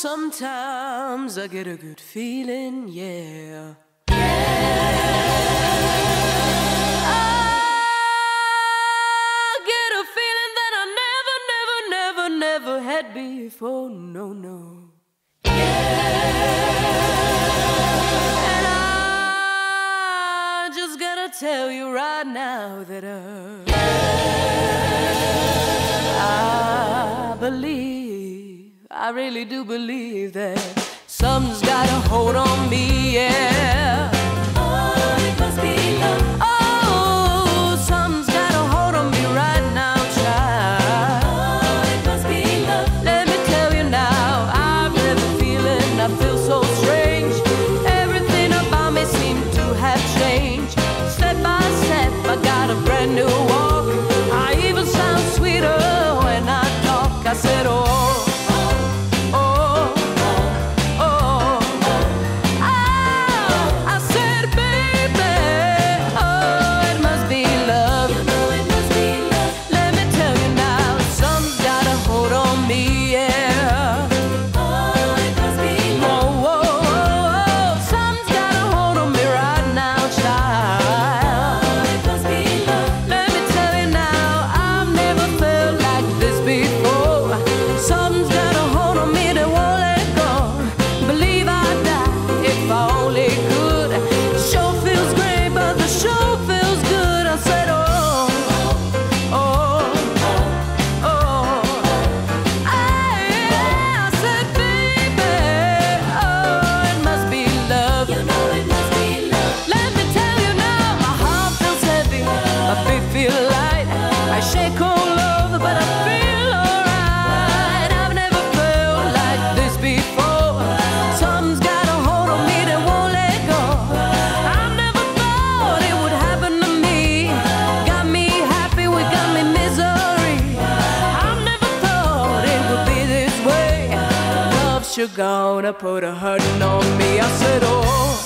sometimes I get a good feeling, yeah. I get a feeling that I never had before, no, no. And I just gotta tell you right now that I believe, I really do believe that something's got a hold on me, yeah. Oh, it must be love. Oh, something's got a hold on me right now, child. Oh, it must be love. Let me tell you now, I've never feeling, I feel so strange. Everything about me seems to have changed. Step by step, I got a brand new walk. I even sound sweeter when I talk. I said, oh. I shake all over, but I feel alright. I've never felt like this before. Something's got a hold on me that won't let go. I never thought it would happen to me. Got me happy, we got me misery. I never thought it would be this way. Love's sure gonna put a hurting on me. I said, oh.